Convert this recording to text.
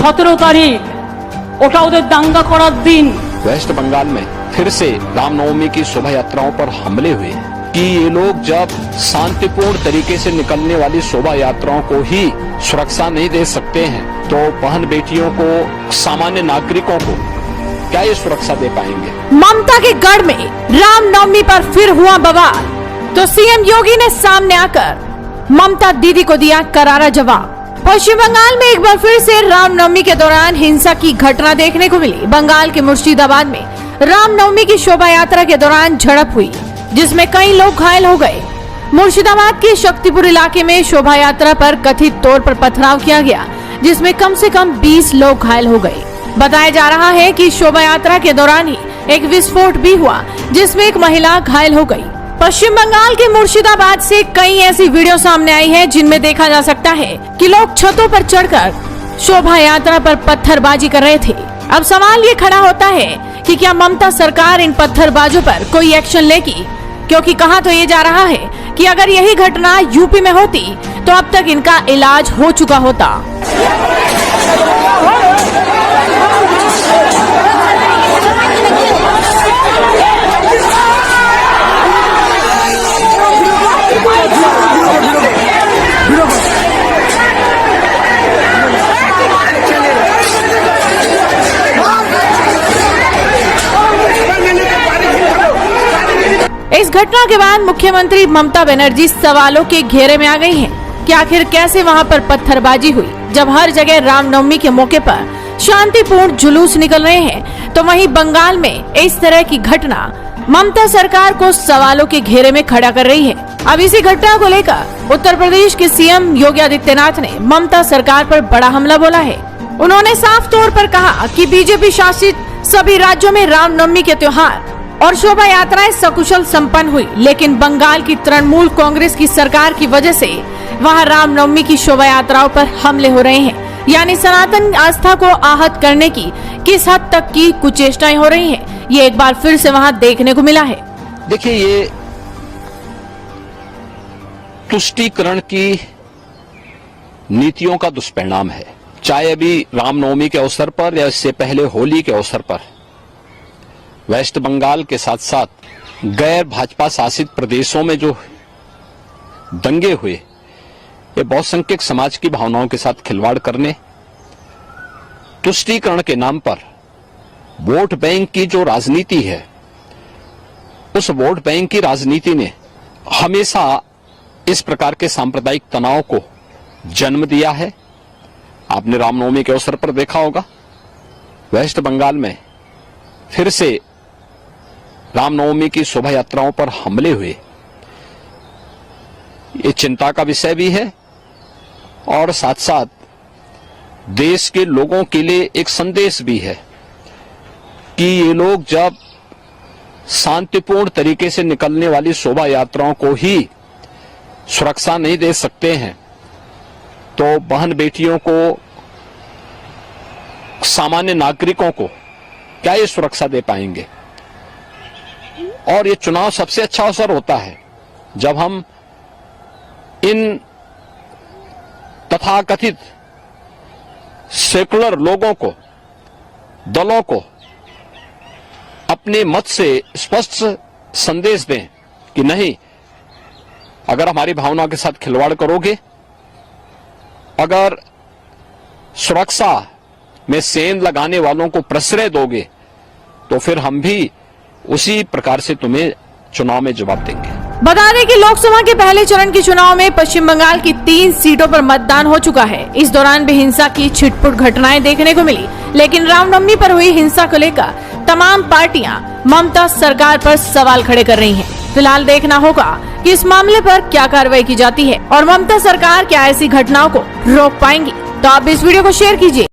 17 तारीख ওটা ওদের দাঙ্গা করার দিন। वेस्ट बंगाल में फिर से रामनवमी की शोभा यात्राओं पर हमले हुए कि ये लोग जब शांतिपूर्ण तरीके से निकलने वाली शोभा यात्राओं को ही सुरक्षा नहीं दे सकते हैं तो बहन बेटियों को, सामान्य नागरिकों को क्या ये सुरक्षा दे पाएंगे। ममता के गढ़ में रामनवमी पर फिर हुआ बवाल तो सीएम योगी ने सामने आकर ममता दीदी को दिया करारा जवाब। पश्चिम बंगाल में एक बार फिर से रामनवमी के दौरान हिंसा की घटना देखने को मिली। बंगाल के मुर्शिदाबाद में रामनवमी की शोभा यात्रा के दौरान झड़प हुई जिसमें कई लोग घायल हो गए। मुर्शिदाबाद के शक्तिपुर इलाके में शोभा यात्रा पर कथित तौर पर पथराव किया गया जिसमें कम से कम 20 लोग घायल हो गए। बताया जा रहा है कि शोभा यात्रा के दौरान ही एक विस्फोट भी हुआ जिसमें एक महिला घायल हो गई। पश्चिम बंगाल के मुर्शिदाबाद से कई ऐसी वीडियो सामने आई है जिनमें देखा जा सकता है कि लोग छतों पर चढ़कर शोभा यात्रा पर पत्थरबाजी कर रहे थे। अब सवाल ये खड़ा होता है कि क्या ममता सरकार इन पत्थरबाजों पर कोई एक्शन लेगी, क्योंकि कहा तो ये जा रहा है कि अगर यही घटना यूपी में होती तो अब तक इनका इलाज हो चुका होता। इस घटना के बाद मुख्यमंत्री ममता बनर्जी सवालों के घेरे में आ गई हैं कि आखिर कैसे वहां पर पत्थरबाजी हुई जब हर जगह रामनवमी के मौके पर शांतिपूर्ण जुलूस निकल रहे हैं, तो वहीं बंगाल में इस तरह की घटना ममता सरकार को सवालों के घेरे में खड़ा कर रही है। अब इसी घटना को लेकर उत्तर प्रदेश के सीएम योगी आदित्यनाथ ने ममता सरकार पर बड़ा हमला बोला है। उन्होंने साफ तौर पर कहा कि बीजेपी शासित सभी राज्यों में रामनवमी के त्योहार और शोभा यात्राएं सकुशल संपन्न हुई, लेकिन बंगाल की तृणमूल कांग्रेस की सरकार की वजह से वहां रामनवमी की शोभा यात्राओं पर हमले हो रहे हैं। यानी सनातन आस्था को आहत करने की किस हद तक की कुचेष्टाएं हो रही हैं, ये एक बार फिर से वहां देखने को मिला है। देखिए, ये तुष्टीकरण की नीतियों का दुष्परिणाम है। चाहे अभी रामनवमी के अवसर पर या इससे पहले होली के अवसर पर वेस्ट बंगाल के साथ साथ गैर भाजपा शासित प्रदेशों में जो दंगे हुए, ये बहुसंख्यक समाज की भावनाओं के साथ खिलवाड़ करने, तुष्टीकरण के नाम पर वोट बैंक की जो राजनीति है, उस वोट बैंक की राजनीति ने हमेशा इस प्रकार के सांप्रदायिक तनाव को जन्म दिया है। आपने रामनवमी के अवसर पर देखा होगा, वेस्ट बंगाल में फिर से रामनवमी की शोभा यात्राओं पर हमले हुए। ये चिंता का विषय भी है और साथ साथ देश के लोगों के लिए एक संदेश भी है कि ये लोग जब शांतिपूर्ण तरीके से निकलने वाली शोभा यात्राओं को ही सुरक्षा नहीं दे सकते हैं तो बहन बेटियों को, सामान्य नागरिकों को क्या ये सुरक्षा दे पाएंगे। और ये चुनाव सबसे अच्छा अवसर होता है जब हम इन तथाकथित सेकुलर लोगों को, दलों को अपने मत से स्पष्ट संदेश दें कि नहीं, अगर हमारी भावना के साथ खिलवाड़ करोगे, अगर सुरक्षा में सेंध लगाने वालों को प्रश्रय दोगे तो फिर हम भी उसी प्रकार से तुम्हें चुनाव में जवाब देंगे। बता दें कि लोकसभा के पहले चरण के चुनाव में पश्चिम बंगाल की 3 सीटों पर मतदान हो चुका है। इस दौरान भी हिंसा की छिटपुट घटनाएं देखने को मिली, लेकिन रामनवमी पर हुई हिंसा को लेकर तमाम पार्टियां ममता सरकार पर सवाल खड़े कर रही हैं। फिलहाल देखना होगा कि इस मामले पर क्या कार्रवाई की जाती है और ममता सरकार क्या ऐसी घटनाओं को रोक पाएंगी। तो आप इस वीडियो को शेयर कीजिए।